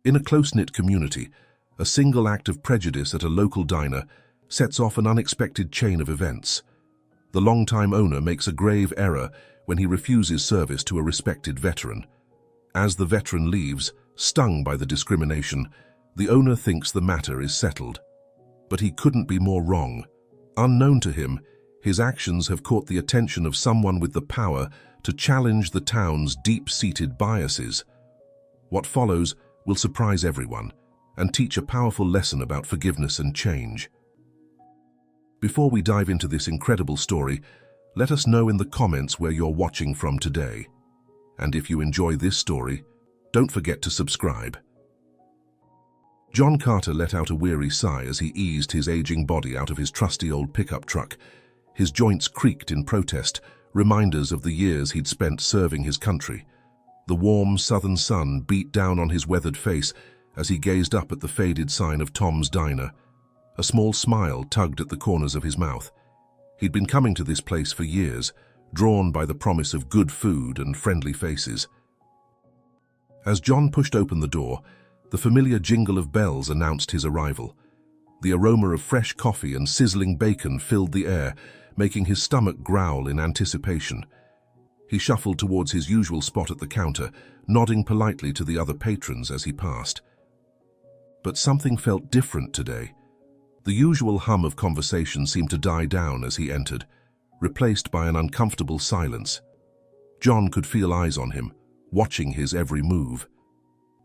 In a close-knit community, a single act of prejudice at a local diner sets off an unexpected chain of events. The longtime owner makes a grave error when he refuses service to a respected veteran. As the veteran leaves, stung by the discrimination, the owner thinks the matter is settled. But he couldn't be more wrong. Unknown to him, his actions have caught the attention of someone with the power to challenge the town's deep-seated biases. What follows will surprise everyone and teach a powerful lesson about forgiveness and change. Before we dive into this incredible story, let us know in the comments where you're watching from today. And if you enjoy this story, don't forget to subscribe. John Carter let out a weary sigh as he eased his aging body out of his trusty old pickup truck. His joints creaked in protest, reminders of the years he'd spent serving his country. The warm southern sun beat down on his weathered face as he gazed up at the faded sign of Tom's Diner. A small smile tugged at the corners of his mouth. He'd been coming to this place for years, drawn by the promise of good food and friendly faces. As John pushed open the door, the familiar jingle of bells announced his arrival. The aroma of fresh coffee and sizzling bacon filled the air, making his stomach growl in anticipation. He shuffled towards his usual spot at the counter, nodding politely to the other patrons as he passed. But something felt different today. The usual hum of conversation seemed to die down as he entered, replaced by an uncomfortable silence. John could feel eyes on him, watching his every move.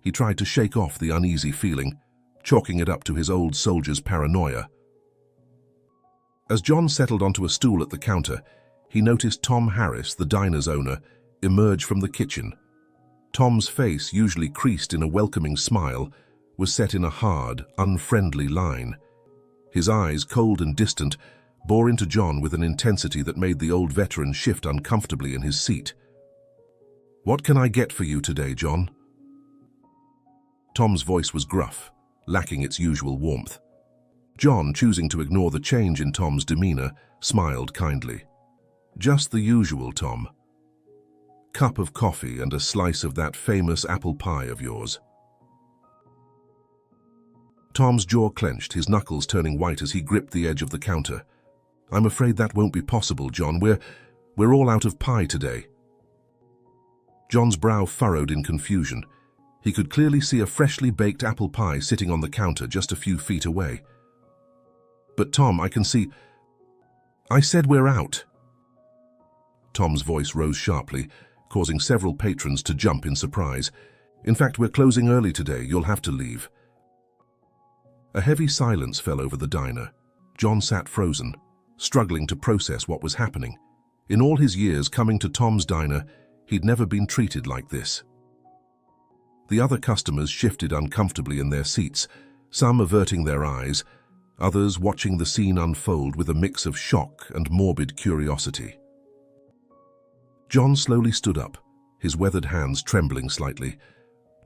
He tried to shake off the uneasy feeling, chalking it up to his old soldier's paranoia. As John settled onto a stool at the counter, he noticed Tom Harris, the diner's owner, emerge from the kitchen. Tom's face, usually creased in a welcoming smile, was set in a hard, unfriendly line. His eyes, cold and distant, bore into John with an intensity that made the old veteran shift uncomfortably in his seat. "What can I get for you today, John?" Tom's voice was gruff, lacking its usual warmth. John, choosing to ignore the change in Tom's demeanor, smiled kindly. "Just the usual, Tom. Cup of coffee and a slice of that famous apple pie of yours." Tom's jaw clenched, his knuckles turning white as he gripped the edge of the counter. "I'm afraid that won't be possible, John. We're all out of pie today." John's brow furrowed in confusion. He could clearly see a freshly baked apple pie sitting on the counter just a few feet away. "But Tom, I can see—" "I said we're out." Tom's voice rose sharply, causing several patrons to jump in surprise. "In fact, we're closing early today. You'll have to leave." A heavy silence fell over the diner. John sat frozen, struggling to process what was happening. In all his years coming to Tom's Diner, he'd never been treated like this. The other customers shifted uncomfortably in their seats, some averting their eyes, others watching the scene unfold with a mix of shock and morbid curiosity. John slowly stood up, his weathered hands trembling slightly.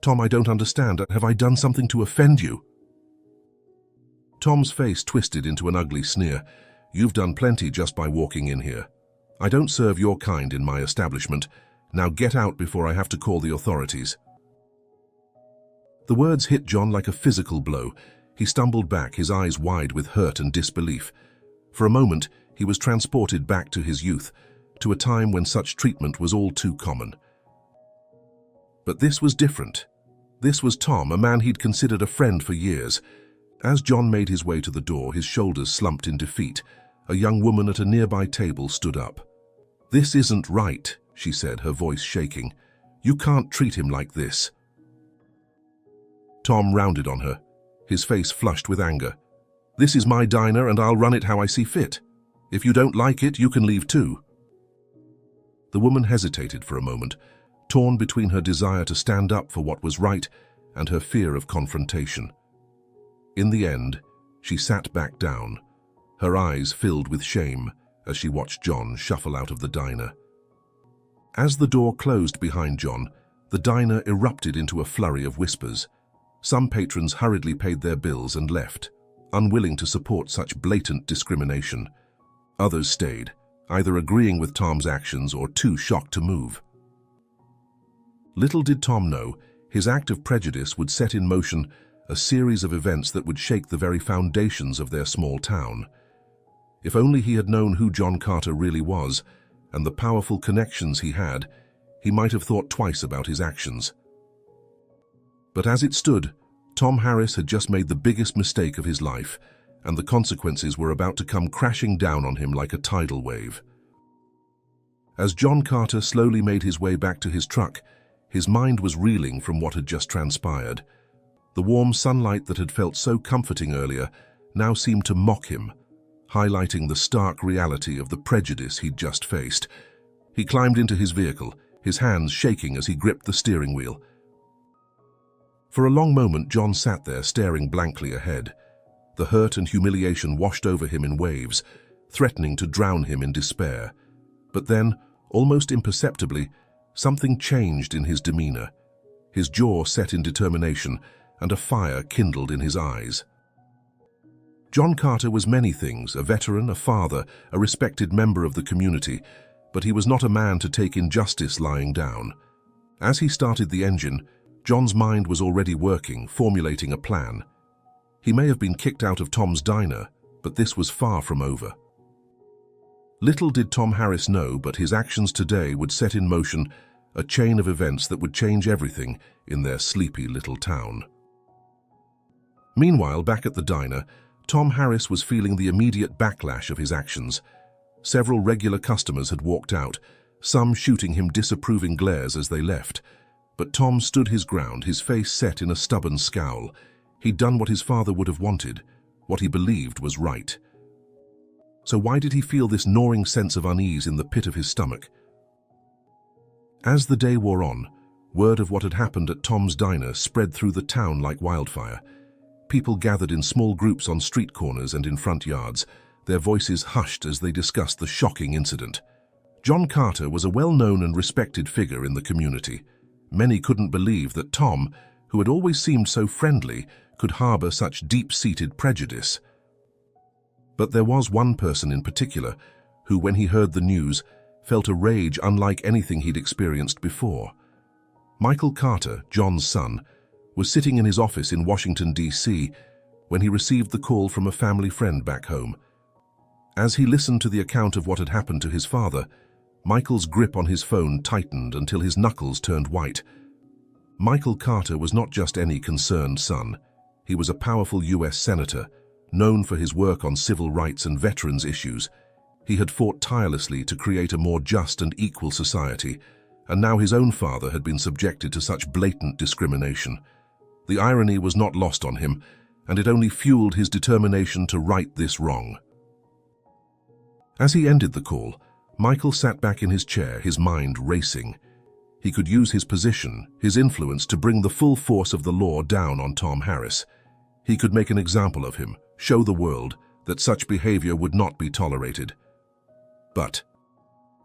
"Tom, I don't understand. Have I done something to offend you?" Tom's face twisted into an ugly sneer. "You've done plenty just by walking in here. I don't serve your kind in my establishment. Now get out before I have to call the authorities." The words hit John like a physical blow. He stumbled back, his eyes wide with hurt and disbelief. For a moment, he was transported back to his youth, to a time when such treatment was all too common. But this was different. This was Tom, a man he'd considered a friend for years. As John made his way to the door, his shoulders slumped in defeat. A young woman at a nearby table stood up. "This isn't right," she said, her voice shaking. "You can't treat him like this." Tom rounded on her, his face flushed with anger. "This is my diner and I'll run it how I see fit. If you don't like it, you can leave too." The woman hesitated for a moment, torn between her desire to stand up for what was right and her fear of confrontation. In the end, she sat back down, her eyes filled with shame as she watched John shuffle out of the diner. As the door closed behind John, the diner erupted into a flurry of whispers. Some patrons hurriedly paid their bills and left, unwilling to support such blatant discrimination. Others stayed, either agreeing with Tom's actions or too shocked to move. Little did Tom know, His act of prejudice would set in motion a series of events that would shake the very foundations of their small town. If only he had known who John Carter really was and the powerful connections he had, he might have thought twice about his actions. But as it stood, Tom Harris had just made the biggest mistake of his life, and the consequences were about to come crashing down on him like a tidal wave. As John Carter slowly made his way back to his truck, his mind was reeling from what had just transpired. The warm sunlight that had felt so comforting earlier now seemed to mock him, highlighting the stark reality of the prejudice he'd just faced. He climbed into his vehicle, his hands shaking as he gripped the steering wheel. For a long moment, John sat there staring blankly ahead. The hurt and humiliation washed over him in waves, threatening to drown him in despair. But then, almost imperceptibly, something changed in his demeanor. His jaw set in determination, and a fire kindled in his eyes. John Carter was many things: a veteran, a father, a respected member of the community, but he was not a man to take injustice lying down. As he started the engine, John's mind was already working, formulating a plan. He may have been kicked out of Tom's diner, but this was far from over. Little did Tom Harris know, but his actions today would set in motion a chain of events that would change everything in their sleepy little town. Meanwhile, back at the diner, Tom Harris was feeling the immediate backlash of his actions. Several regular customers had walked out, some shooting him disapproving glares as they left. But Tom stood his ground, his face set in a stubborn scowl. He'd done what his father would have wanted, what he believed was right. So why did he feel this gnawing sense of unease in the pit of his stomach? As the day wore on, word of what had happened at Tom's diner spread through the town like wildfire. People gathered in small groups on street corners and in front yards, their voices hushed as they discussed the shocking incident. John Carter was a well-known and respected figure in the community. Many couldn't believe that Tom, who had always seemed so friendly, could harbor such deep-seated prejudice. But there was one person in particular who, when he heard the news, felt a rage unlike anything he'd experienced before. Michael Carter, John's son, was sitting in his office in Washington, D.C., when he received the call from a family friend back home. As he listened to the account of what had happened to his father, Michael's grip on his phone tightened until his knuckles turned white. Michael Carter was not just any concerned son. He was a powerful U.S. senator, known for his work on civil rights and veterans issues. He had fought tirelessly to create a more just and equal society, and now his own father had been subjected to such blatant discrimination. The irony was not lost on him, and it only fueled his determination to right this wrong. As he ended the call, Michael sat back in his chair, his mind racing. He could use his position, his influence, to bring the full force of the law down on Tom Harris. He could make an example of him, show the world that such behavior would not be tolerated. But,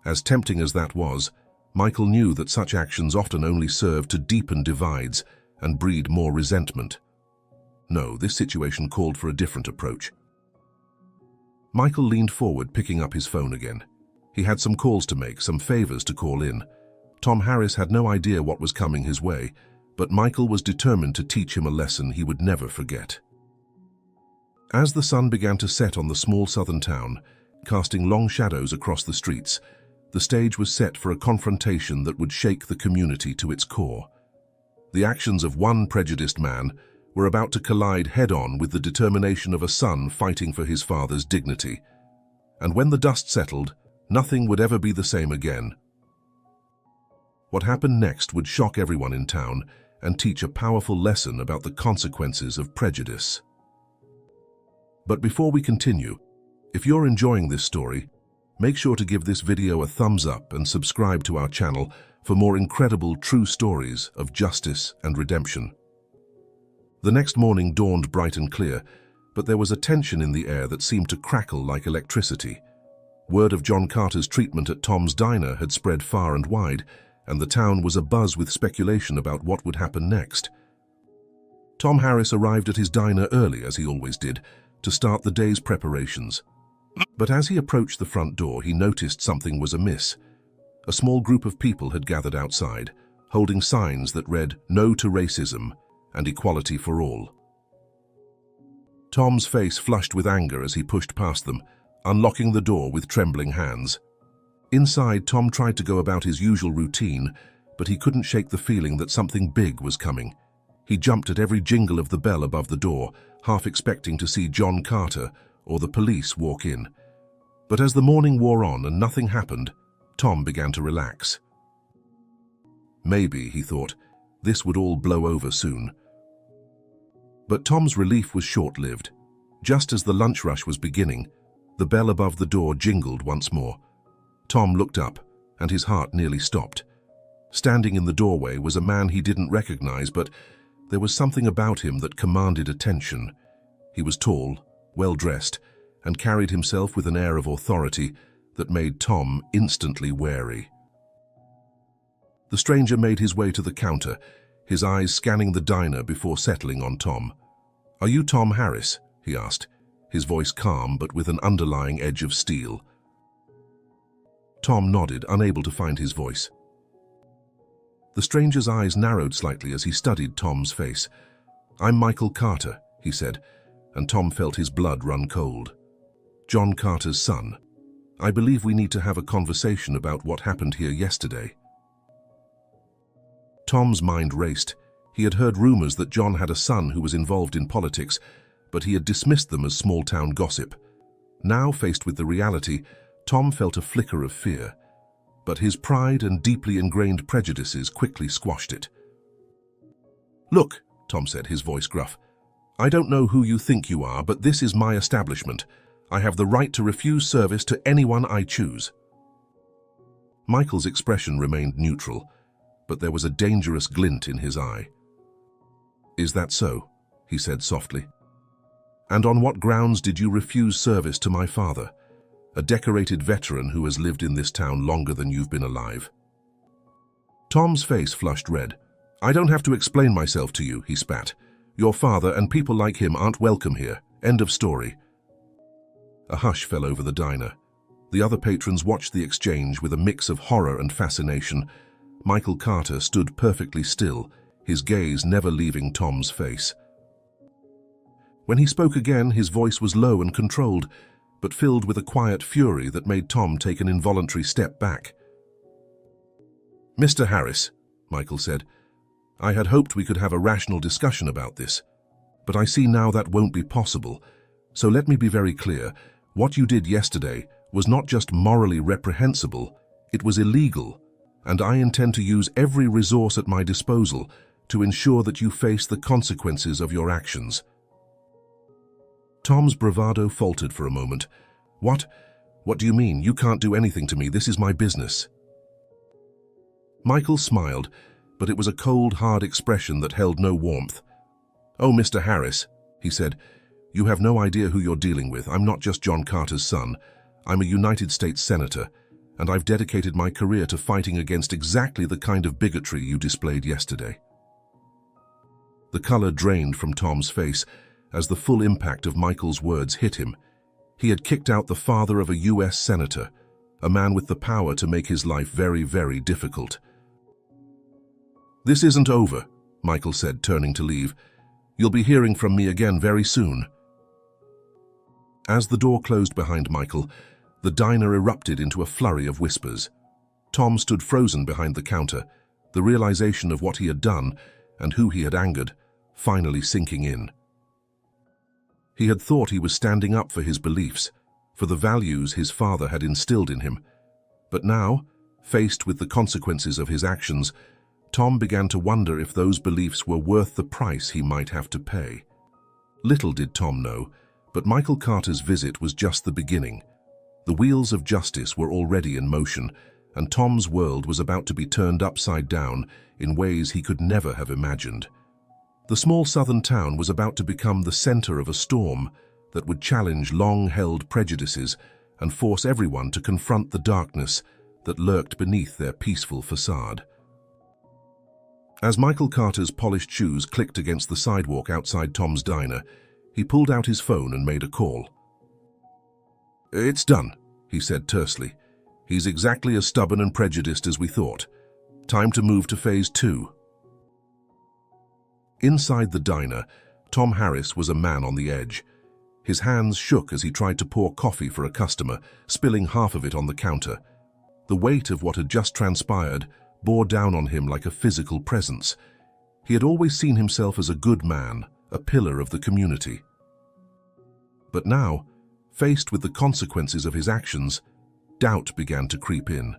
as tempting as that was, Michael knew that such actions often only serve to deepen divides and breed more resentment. No, this situation called for a different approach. Michael leaned forward, picking up his phone again. He had some calls to make, some favors to call in. Tom Harris had no idea what was coming his way, but Michael was determined to teach him a lesson he would never forget. As the sun began to set on the small southern town, casting long shadows across the streets, the stage was set for a confrontation that would shake the community to its core. The actions of one prejudiced man were about to collide head-on with the determination of a son fighting for his father's dignity. And when the dust settled, nothing would ever be the same again. What happened next would shock everyone in town and teach a powerful lesson about the consequences of prejudice. But before we continue, if you're enjoying this story, make sure to give this video a thumbs up and subscribe to our channel for more incredible true stories of justice and redemption. The next morning dawned bright and clear, but there was a tension in the air that seemed to crackle like electricity. Word of John Carter's treatment at Tom's diner had spread far and wide, and the town was abuzz with speculation about what would happen next. Tom Harris arrived at his diner early, as he always did, to start the day's preparations. But as he approached the front door, he noticed something was amiss. A small group of people had gathered outside, holding signs that read "No to Racism" and "Equality for All." Tom's face flushed with anger as he pushed past them, unlocking the door with trembling hands. Inside, Tom tried to go about his usual routine, but he couldn't shake the feeling that something big was coming. He jumped at every jingle of the bell above the door, half expecting to see John Carter or the police walk in. But as the morning wore on and nothing happened, Tom began to relax. Maybe, he thought, this would all blow over soon. But Tom's relief was short-lived. Just as the lunch rush was beginning, the bell above the door jingled once more. Tom looked up, and his heart nearly stopped. Standing in the doorway was a man he didn't recognize, but there was something about him that commanded attention. He was tall, well-dressed, and carried himself with an air of authority that made Tom instantly wary. The stranger made his way to the counter, his eyes scanning the diner before settling on Tom. "Are you Tom Harris?" he asked, his voice calm but with an underlying edge of steel. Tom nodded, unable to find his voice. The stranger's eyes narrowed slightly as he studied Tom's face. "I'm Michael Carter," he said, and Tom felt his blood run cold. "John Carter's son. I believe we need to have a conversation about what happened here yesterday." Tom's mind raced. He had heard rumors that John had a son who was involved in politics, but he had dismissed them as small-town gossip. Now, faced with the reality, Tom felt a flicker of fear, but his pride and deeply ingrained prejudices quickly squashed it. "Look," Tom said, his voice gruff, "I don't know who you think you are, but this is my establishment. I have the right to refuse service to anyone I choose." Michael's expression remained neutral, but there was a dangerous glint in his eye. "Is that so?" he said softly. "And on what grounds did you refuse service to my father, a decorated veteran who has lived in this town longer than you've been alive?" Tom's face flushed red. "I don't have to explain myself to you," he spat. "Your father and people like him aren't welcome here. End of story." A hush fell over the diner. The other patrons watched the exchange with a mix of horror and fascination. Michael Carter stood perfectly still, his gaze never leaving Tom's face. When he spoke again, his voice was low and controlled, but filled with a quiet fury that made Tom take an involuntary step back. "Mr. Harris," Michael said, "I had hoped we could have a rational discussion about this, but I see now that won't be possible. So let me be very clear. What you did yesterday was not just morally reprehensible, it was illegal, and I intend to use every resource at my disposal to ensure that you face the consequences of your actions." Tom's bravado faltered for a moment. What do you mean? You can't do anything to me. This is my business." Michael smiled, but it was a cold, hard expression that held no warmth. "Oh, Mr. Harris," he said, "you have no idea who you're dealing with. I'm not just John Carter's son. I'm a United States Senator, and I've dedicated my career to fighting against exactly the kind of bigotry you displayed yesterday." The color drained from Tom's face as the full impact of Michael's words hit him. He had kicked out the father of a U.S. senator, a man with the power to make his life very, very difficult. "This isn't over," Michael said, turning to leave. "You'll be hearing from me again very soon." As the door closed behind Michael, the diner erupted into a flurry of whispers. Tom stood frozen behind the counter, the realization of what he had done and who he had angered finally sinking in. He had thought he was standing up for his beliefs, for the values his father had instilled in him. But now, faced with the consequences of his actions, Tom began to wonder if those beliefs were worth the price he might have to pay. Little did Tom know, but Michael Carter's visit was just the beginning. The wheels of justice were already in motion, and Tom's world was about to be turned upside down in ways he could never have imagined. The small southern town was about to become the center of a storm that would challenge long-held prejudices and force everyone to confront the darkness that lurked beneath their peaceful facade. As Michael Carter's polished shoes clicked against the sidewalk outside Tom's diner, he pulled out his phone and made a call. "It's done," he said tersely. "He's exactly as stubborn and prejudiced as we thought. Time to move to phase 2. Inside the diner, Tom Harris was a man on the edge. His hands shook as he tried to pour coffee for a customer, spilling half of it on the counter. The weight of what had just transpired bore down on him like a physical presence. He had always seen himself as a good man, a pillar of the community. But now, faced with the consequences of his actions, doubt began to creep in.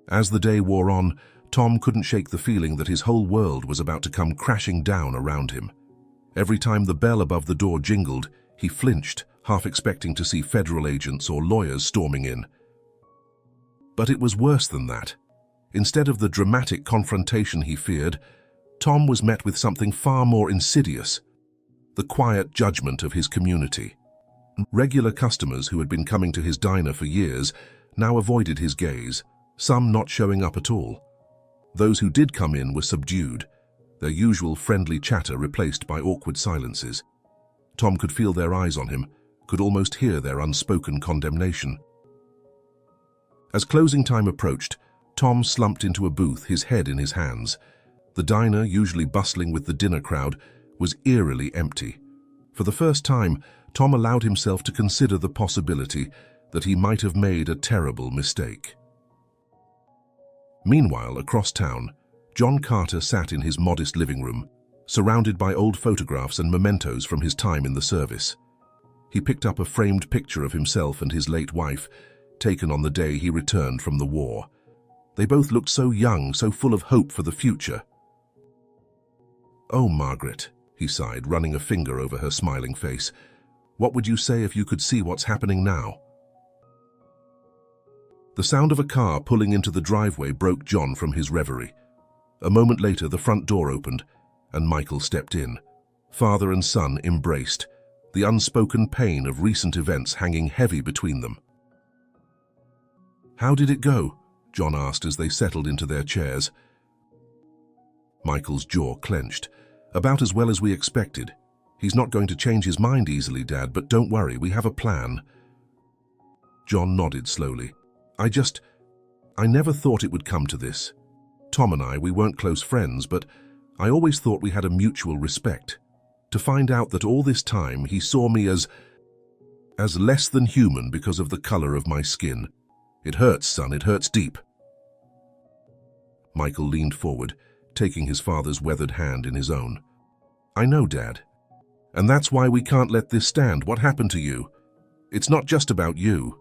As the day wore on, Tom couldn't shake the feeling that his whole world was about to come crashing down around him. Every time the bell above the door jingled, he flinched, half expecting to see federal agents or lawyers storming in. But it was worse than that. Instead of the dramatic confrontation he feared, Tom was met with something far more insidious: the quiet judgment of his community. Regular customers who had been coming to his diner for years now avoided his gaze, some not showing up at all. Those who did come in were subdued, their usual friendly chatter replaced by awkward silences. Tom could feel their eyes on him, could almost hear their unspoken condemnation. As closing time approached, Tom slumped into a booth, his head in his hands. The diner, usually bustling with the dinner crowd, was eerily empty. For the first time, Tom allowed himself to consider the possibility that he might have made a terrible mistake. Meanwhile, across town, John Carter sat in his modest living room, surrounded by old photographs and mementos from his time in the service. He picked up a framed picture of himself and his late wife, taken on the day he returned from the war. They both looked so young, so full of hope for the future. "Oh, Margaret," he sighed, running a finger over her smiling face. "What would you say if you could see what's happening now?" The sound of a car pulling into the driveway broke John from his reverie. A moment later, the front door opened, and Michael stepped in. Father and son embraced, the unspoken pain of recent events hanging heavy between them. "How did it go?" John asked as they settled into their chairs. Michael's jaw clenched. "About as well as we expected. He's not going to change his mind easily, Dad, but don't worry, we have a plan." John nodded slowly. I never thought it would come to this. Tom and I, we weren't close friends, but I always thought we had a mutual respect. To find out that all this time he saw me as less than human because of the color of my skin. It hurts, son, it hurts deep." Michael leaned forward, taking his father's weathered hand in his own. "I know, Dad. And that's why we can't let this stand. What happened to you? It's not just about you.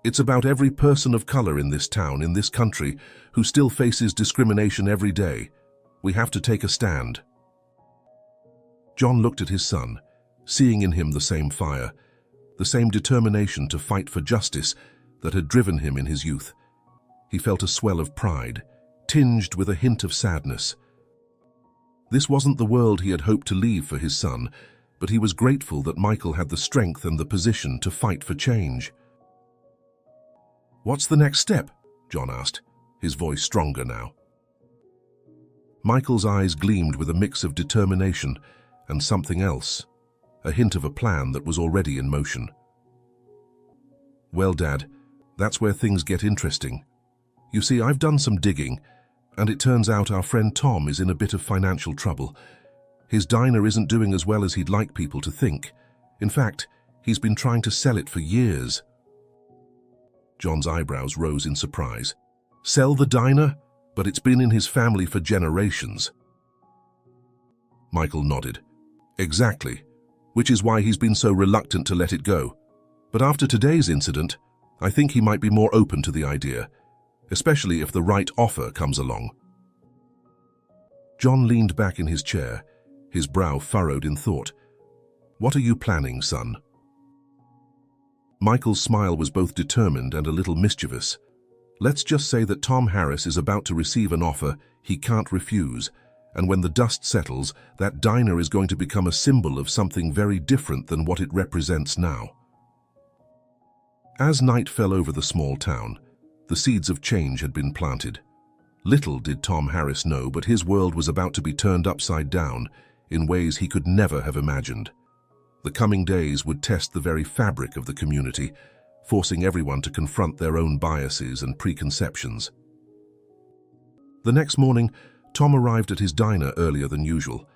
It's about every person of color in this town, in this country, who still faces discrimination every day. We have to take a stand." John looked at his son, seeing in him the same fire, the same determination to fight for justice that had driven him in his youth. He felt a swell of pride, tinged with a hint of sadness. This wasn't the world he had hoped to leave for his son, but he was grateful that Michael had the strength and the position to fight for change. "What's the next step?" John asked, his voice stronger now. Michael's eyes gleamed with a mix of determination and something else, a hint of a plan that was already in motion. "Well, Dad, that's where things get interesting. You see, I've done some digging, and it turns out our friend Tom is in a bit of financial trouble. His diner isn't doing as well as he'd like people to think. In fact, he's been trying to sell it for years." John's eyebrows rose in surprise. "Sell the diner? But it's been in his family for generations." Michael nodded. "Exactly, which is why he's been so reluctant to let it go. But after today's incident, I think he might be more open to the idea, especially if the right offer comes along." John leaned back in his chair, his brow furrowed in thought. "What are you planning, son?" Michael's smile was both determined and a little mischievous. "Let's just say that Tom Harris is about to receive an offer he can't refuse, and when the dust settles, that diner is going to become a symbol of something very different than what it represents now." As night fell over the small town, the seeds of change had been planted. Little did Tom Harris know, but his world was about to be turned upside down in ways he could never have imagined. The coming days would test the very fabric of the community, forcing everyone to confront their own biases and preconceptions. The next morning, Tom arrived at his diner earlier than usual.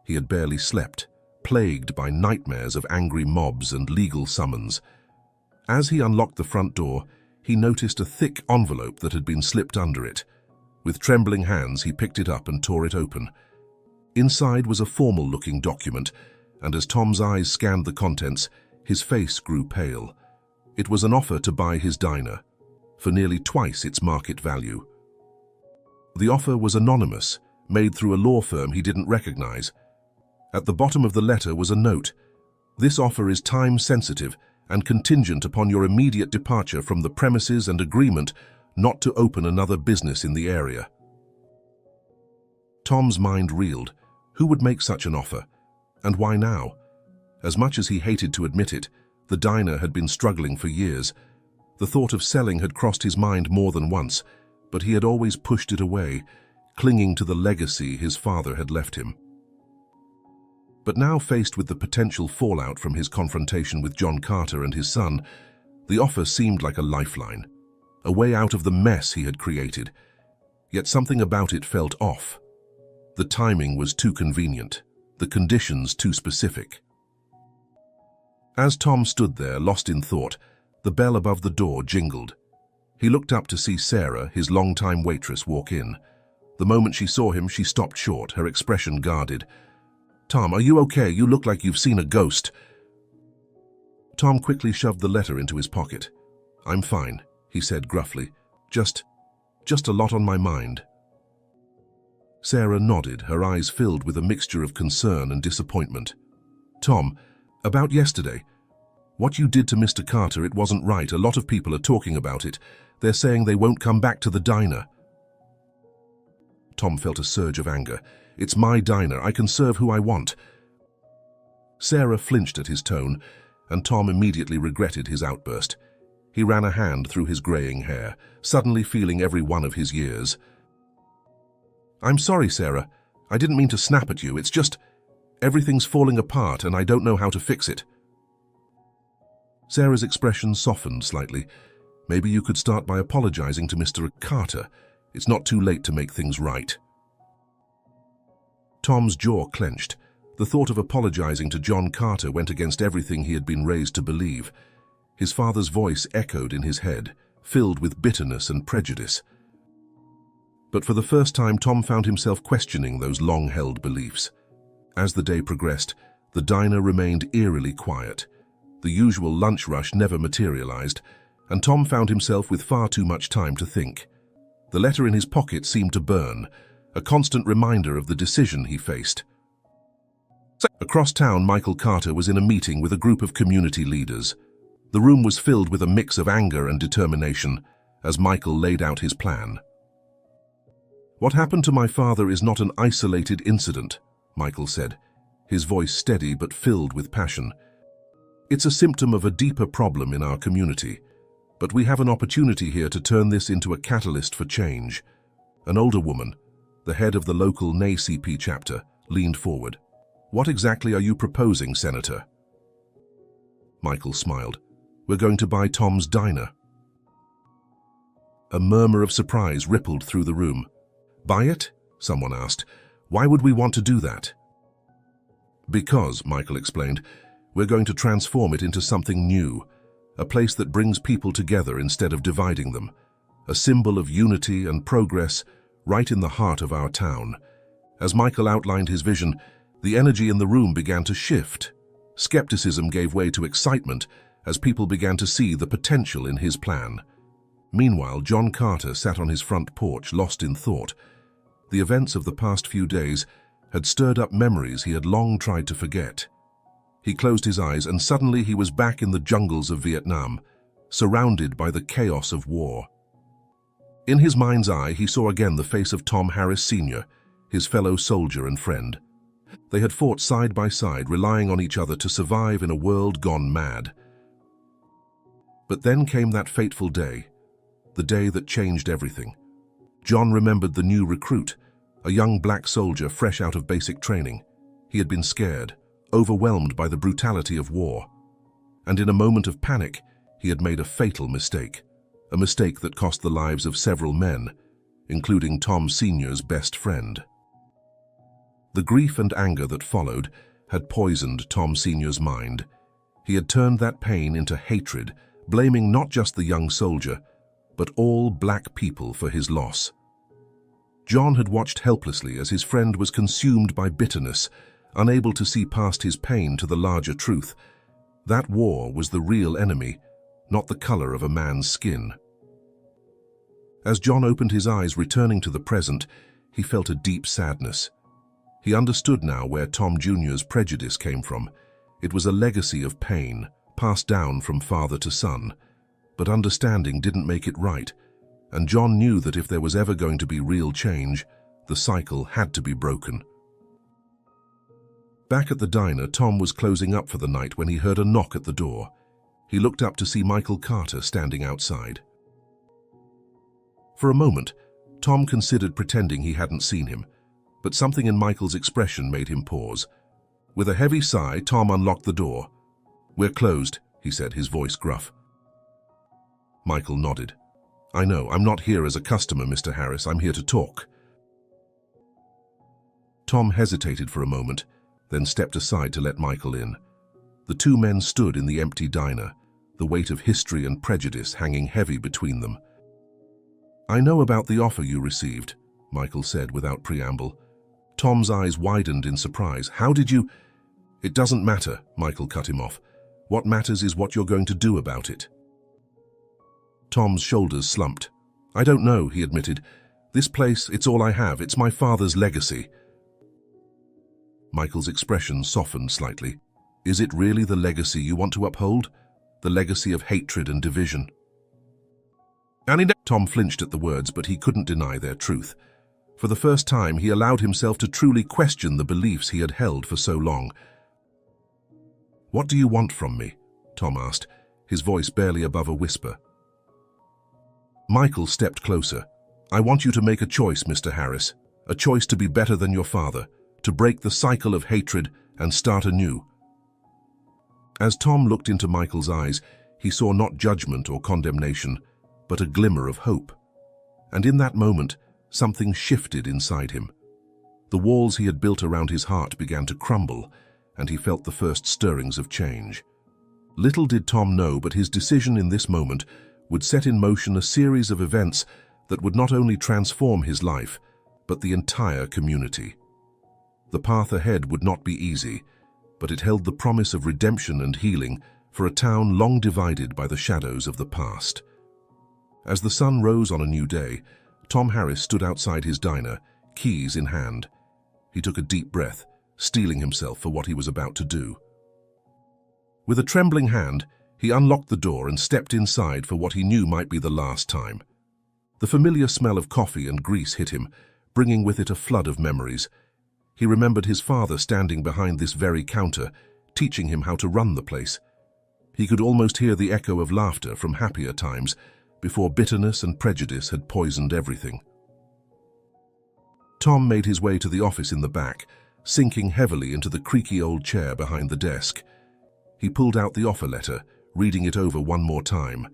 He had barely slept, plagued by nightmares of angry mobs and legal summons. As he unlocked the front door, he noticed a thick envelope that had been slipped under it. With trembling hands, he picked it up and tore it open. Inside was a formal-looking document, and as Tom's eyes scanned the contents, his face grew pale. It was an offer to buy his diner, for nearly twice its market value. The offer was anonymous, made through a law firm he didn't recognize. At the bottom of the letter was a note. "This offer is time-sensitive and contingent upon your immediate departure from the premises and agreement not to open another business in the area." Tom's mind reeled. Who would make such an offer? And why now? As much as he hated to admit it, the diner had been struggling for years. The thought of selling had crossed his mind more than once, but he had always pushed it away, clinging to the legacy his father had left him. But now, faced with the potential fallout from his confrontation with John Carter and his son, the offer seemed like a lifeline, a way out of the mess he had created. Yet something about it felt off. The timing was too convenient, the conditions too specific. As Tom stood there, lost in thought, the bell above the door jingled. He looked up to see Sarah, his longtime waitress, walk in. The moment she saw him, she stopped short, her expression guarded. "Tom, are you okay? You look like you've seen a ghost." Tom quickly shoved the letter into his pocket. "I'm fine," he said gruffly. Just a lot on my mind." Sarah nodded, her eyes filled with a mixture of concern and disappointment. "Tom, about yesterday. What you did to Mr. Carter, it wasn't right. A lot of people are talking about it. They're saying they won't come back to the diner." Tom felt a surge of anger. "It's my diner. I can serve who I want." Sarah flinched at his tone, and Tom immediately regretted his outburst. He ran a hand through his graying hair, suddenly feeling every one of his years. "I'm sorry, Sarah. I didn't mean to snap at you. It's just everything's falling apart and I don't know how to fix it." Sarah's expression softened slightly. "Maybe you could start by apologizing to Mr. Carter. It's not too late to make things right." Tom's jaw clenched. The thought of apologizing to John Carter went against everything he had been raised to believe. His father's voice echoed in his head, filled with bitterness and prejudice. But for the first time, Tom found himself questioning those long-held beliefs. As the day progressed, the diner remained eerily quiet. The usual lunch rush never materialized, and Tom found himself with far too much time to think. The letter in his pocket seemed to burn, a constant reminder of the decision he faced. Across town, Michael Carter was in a meeting with a group of community leaders. The room was filled with a mix of anger and determination as Michael laid out his plan. "What happened to my father is not an isolated incident," Michael said, his voice steady but filled with passion. "It's a symptom of a deeper problem in our community, but we have an opportunity here to turn this into a catalyst for change." An older woman, the head of the local NACP chapter, leaned forward. "What exactly are you proposing, Senator?" Michael smiled. "We're going to buy Tom's diner." A murmur of surprise rippled through the room. "Buy it?" someone asked. "Why would we want to do that?" "Because," Michael explained, "we're going to transform it into something new, a place that brings people together instead of dividing them, a symbol of unity and progress right in the heart of our town." As Michael outlined his vision, the energy in the room began to shift. Skepticism gave way to excitement as people began to see the potential in his plan. Meanwhile, John Carter sat on his front porch, lost in thought. The events of the past few days had stirred up memories he had long tried to forget. He closed his eyes, and suddenly he was back in the jungles of Vietnam, surrounded by the chaos of war. In his mind's eye, he saw again the face of Tom Harris Sr., his fellow soldier and friend. They had fought side by side, relying on each other to survive in a world gone mad. But then came that fateful day, the day that changed everything. John remembered the new recruit, a young black soldier fresh out of basic training. He had been scared, overwhelmed by the brutality of war. And in a moment of panic, he had made a fatal mistake, a mistake that cost the lives of several men. including Tom Sr.'s best friend. The grief and anger that followed had poisoned Tom Sr.'s mind. He had turned that pain into hatred, blaming not just the young soldier, but all black people for his loss. John had watched helplessly as his friend was consumed by bitterness, unable to see past his pain to the larger truth. That war was the real enemy, not the color of a man's skin. As John opened his eyes, returning to the present, he felt a deep sadness. He understood now where Tom Jr.'s prejudice came from. It was a legacy of pain, passed down from father to son. But understanding didn't make it right, and John knew that if there was ever going to be real change, the cycle had to be broken. Back at the diner, Tom was closing up for the night when he heard a knock at the door. He looked up to see Michael Carter standing outside. For a moment, Tom considered pretending he hadn't seen him, but something in Michael's expression made him pause. With a heavy sigh, Tom unlocked the door. "We're closed," he said, his voice gruff. Michael nodded. "I know, I'm not here as a customer, Mr. Harris. I'm here to talk." Tom hesitated for a moment, then stepped aside to let Michael in. The two men stood in the empty diner, the weight of history and prejudice hanging heavy between them. "I know about the offer you received," Michael said without preamble. Tom's eyes widened in surprise. "How did you—" "It doesn't matter," Michael cut him off. "What matters is what you're going to do about it." Tom's shoulders slumped. "I don't know," he admitted. "This place, it's all I have. It's my father's legacy." Michael's expression softened slightly. "Is it really the legacy you want to uphold? The legacy of hatred and division?" Tom flinched at the words, but he couldn't deny their truth. For the first time, he allowed himself to truly question the beliefs he had held for so long. "What do you want from me?" Tom asked, his voice barely above a whisper. Michael stepped closer. "I want you to make a choice, Mr. Harris, a choice to be better than your father, to break the cycle of hatred and start anew." As Tom looked into Michael's eyes, he saw not judgment or condemnation, but a glimmer of hope. And in that moment, something shifted inside him. The walls he had built around his heart began to crumble, and he felt the first stirrings of change. Little did Tom know, but his decision in this moment would set in motion a series of events that would not only transform his life, but the entire community. The path ahead would not be easy, but it held the promise of redemption and healing for a town long divided by the shadows of the past. As the sun rose on a new day, Tom Harris stood outside his diner, keys in hand. He took a deep breath, steeling himself for what he was about to do. With a trembling hand, he unlocked the door and stepped inside for what he knew might be the last time. The familiar smell of coffee and grease hit him, bringing with it a flood of memories. He remembered his father standing behind this very counter, teaching him how to run the place. He could almost hear the echo of laughter from happier times, before bitterness and prejudice had poisoned everything. Tom made his way to the office in the back, sinking heavily into the creaky old chair behind the desk. He pulled out the offer letter, reading it over one more time.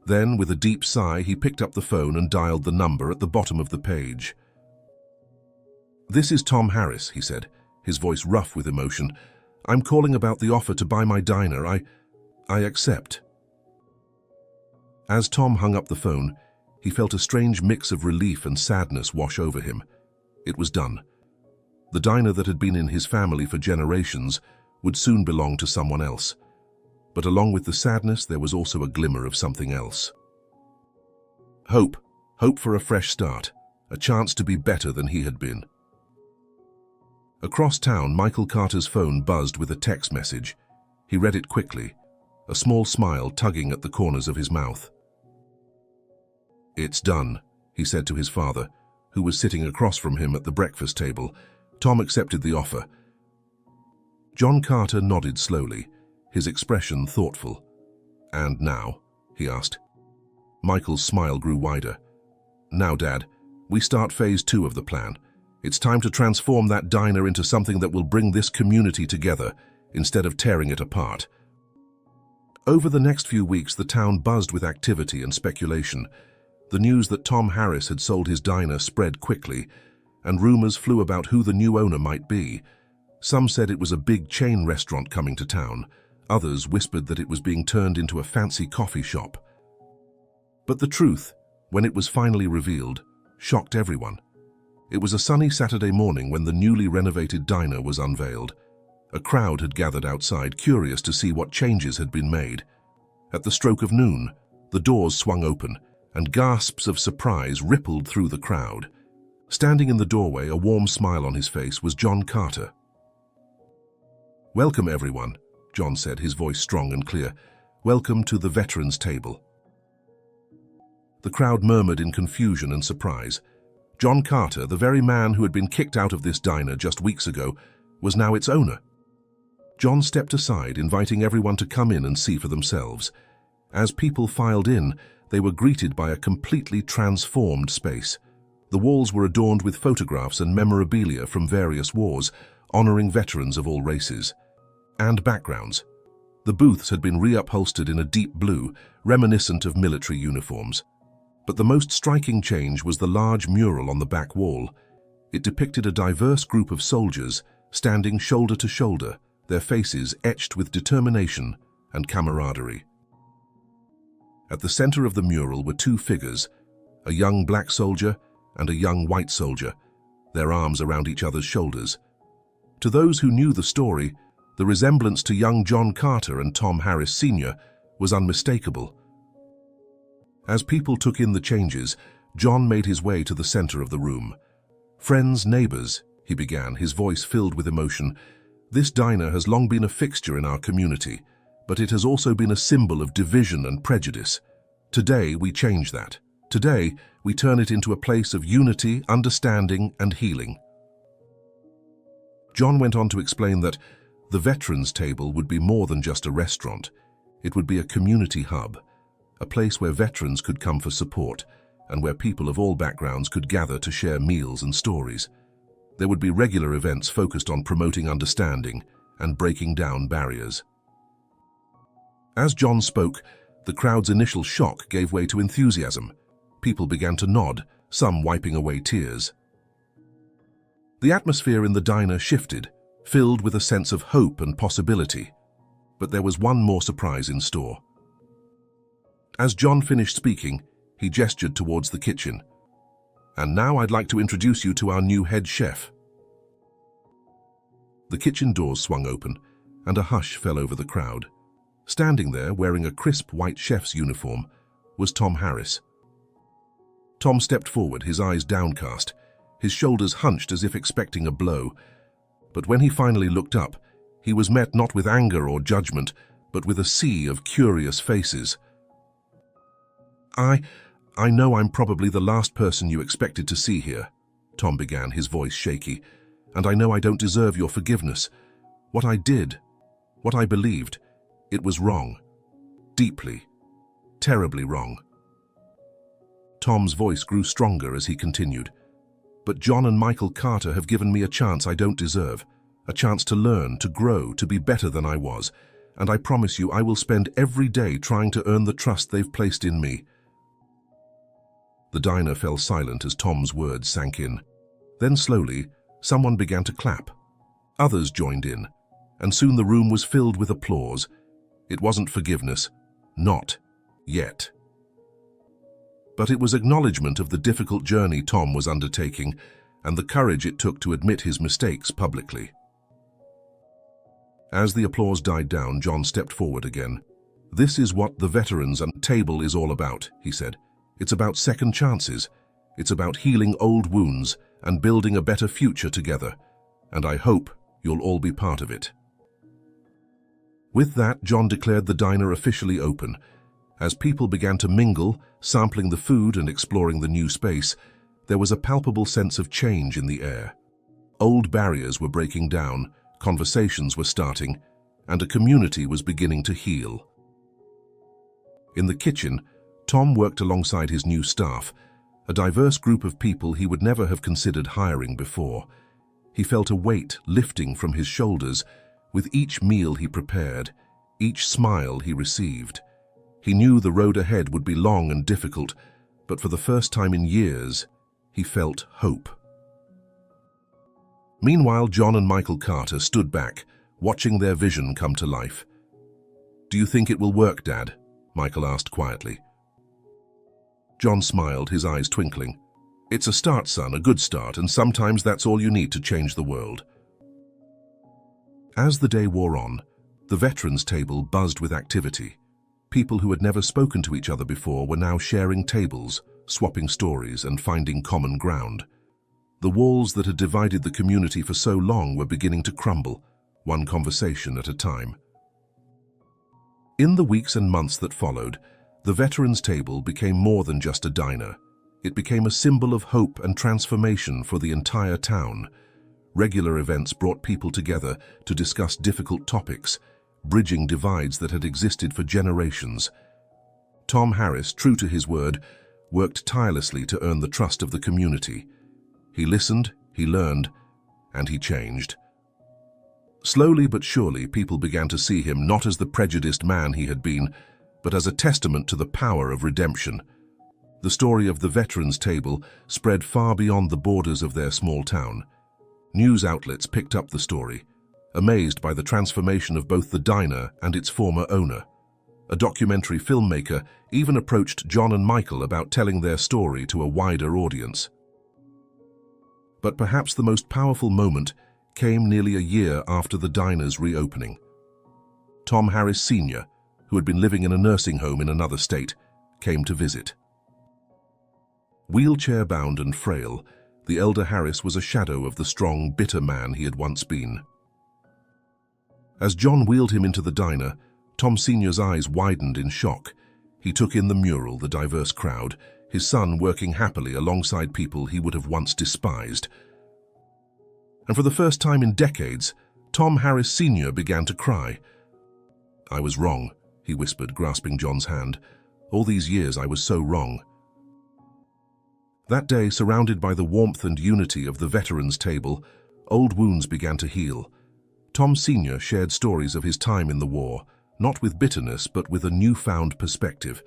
Then, with a deep sigh, he picked up the phone and dialed the number at the bottom of the page. "This is Tom Harris," he said, his voice rough with emotion. "I'm calling about the offer to buy my diner. I accept." As Tom hung up the phone, he felt a strange mix of relief and sadness wash over him. It was done. The diner that had been in his family for generations would soon belong to someone else. But along with the sadness, there was also a glimmer of something else. Hope. Hope for a fresh start, a chance to be better than he had been. Across town, Michael Carter's phone buzzed with a text message. He read it quickly, a small smile tugging at the corners of his mouth. "It's done," he said to his father, who was sitting across from him at the breakfast table. Tom accepted the offer. John Carter nodded slowly, his expression thoughtful. "And now?" he asked. Michael's smile grew wider. "Now, Dad, we start phase 2 of the plan. It's time to transform that diner into something that will bring this community together, instead of tearing it apart." Over the next few weeks, the town buzzed with activity and speculation. The news that Tom Harris had sold his diner spread quickly, and rumors flew about who the new owner might be. Some said it was a big chain restaurant coming to town. Others whispered that it was being turned into a fancy coffee shop. But the truth, when it was finally revealed, shocked everyone. It was a sunny Saturday morning when the newly renovated diner was unveiled. A crowd had gathered outside, curious to see what changes had been made. At the stroke of noon, the doors swung open, and gasps of surprise rippled through the crowd. Standing in the doorway, a warm smile on his face, was John Carter. "Welcome, everyone," John said, his voice strong and clear. "Welcome to the Veterans Table." The crowd murmured in confusion and surprise. John Carter, the very man who had been kicked out of this diner just weeks ago, was now its owner. John stepped aside, inviting everyone to come in and see for themselves. As people filed in, they were greeted by a completely transformed space. The walls were adorned with photographs and memorabilia from various wars, honoring veterans of all races and backgrounds. The booths had been reupholstered in a deep blue, reminiscent of military uniforms. But the most striking change was the large mural on the back wall. It depicted a diverse group of soldiers standing shoulder to shoulder, their faces etched with determination and camaraderie. At the center of the mural were two figures, a young black soldier and a young white soldier, their arms around each other's shoulders. To those who knew the story, the resemblance to young John Carter and Tom Harris Sr. was unmistakable. As people took in the changes, John made his way to the center of the room. "Friends, neighbors," he began, his voice filled with emotion, "this diner has long been a fixture in our community, but it has also been a symbol of division and prejudice. Today, we change that. Today, we turn it into a place of unity, understanding, and healing." John went on to explain that the Veterans Table would be more than just a restaurant. It would be a community hub, a place where veterans could come for support, and where people of all backgrounds could gather to share meals and stories. There would be regular events focused on promoting understanding and breaking down barriers. As John spoke, the crowd's initial shock gave way to enthusiasm. People began to nod, some wiping away tears. The atmosphere in the diner shifted, filled with a sense of hope and possibility. But there was one more surprise in store. As John finished speaking, he gestured towards the kitchen. "And now I'd like to introduce you to our new head chef." The kitchen doors swung open, and a hush fell over the crowd. Standing there, wearing a crisp white chef's uniform, was Tom Harris. Tom stepped forward, his eyes downcast, his shoulders hunched as if expecting a blow. But when he finally looked up, he was met not with anger or judgment, but with a sea of curious faces. I know I'm probably the last person you expected to see here," Tom began, his voice shaky, "and I know I don't deserve your forgiveness. What I did, what I believed, it was wrong. Deeply, terribly wrong." Tom's voice grew stronger as he continued. "But John and Michael Carter have given me a chance I don't deserve, a chance to learn, to grow, to be better than I was, and I promise you I will spend every day trying to earn the trust they've placed in me." The diner fell silent as Tom's words sank in. Then slowly, someone began to clap. Others joined in, and soon the room was filled with applause. It wasn't forgiveness, not yet. But it was acknowledgement of the difficult journey Tom was undertaking and the courage it took to admit his mistakes publicly. As the applause died down, John stepped forward again. "This is what the Veterans Table is all about," he said. "It's about second chances. It's about healing old wounds and building a better future together. And I hope you'll all be part of it." With that, John declared the diner officially open. As people began to mingle, sampling the food and exploring the new space, there was a palpable sense of change in the air. Old barriers were breaking down, conversations were starting, and a community was beginning to heal. In the kitchen, Tom worked alongside his new staff, a diverse group of people he would never have considered hiring before. He felt a weight lifting from his shoulders with each meal he prepared, each smile he received. He knew the road ahead would be long and difficult, but for the first time in years, he felt hope. Meanwhile, John and Michael Carter stood back, watching their vision come to life. "Do you think it will work, Dad?" Michael asked quietly. John smiled, his eyes twinkling. "It's a start, son, a good start, and sometimes that's all you need to change the world." As the day wore on, the veterans' table buzzed with activity. People who had never spoken to each other before were now sharing tables, swapping stories, and finding common ground. The walls that had divided the community for so long were beginning to crumble, one conversation at a time. In the weeks and months that followed, the veterans' table became more than just a diner. It became a symbol of hope and transformation for the entire town. Regular events brought people together to discuss difficult topics, bridging divides that had existed for generations. Tom Harris, true to his word, worked tirelessly to earn the trust of the community. He listened, he learned, and he changed. Slowly but surely, people began to see him not as the prejudiced man he had been, but as a testament to the power of redemption. The story of the veterans' table spread far beyond the borders of their small town. News outlets picked up the story, amazed by the transformation of both the diner and its former owner. A documentary filmmaker even approached John and Michael about telling their story to a wider audience. But perhaps the most powerful moment came nearly a year after the diner's reopening. Tom Harris Sr., who had been living in a nursing home in another state, came to visit. Wheelchair-bound and frail, the elder Harris was a shadow of the strong, bitter man he had once been. As John wheeled him into the diner, Tom Sr.'s eyes widened in shock. He took in the mural, the diverse crowd, his son working happily alongside people he would have once despised. And for the first time in decades, Tom Harris Sr. began to cry. "I was wrong," he whispered, grasping John's hand. "All these years I was so wrong." That day, surrounded by the warmth and unity of the veterans' table, old wounds began to heal. Tom Sr. shared stories of his time in the war, not with bitterness but with a newfound perspective.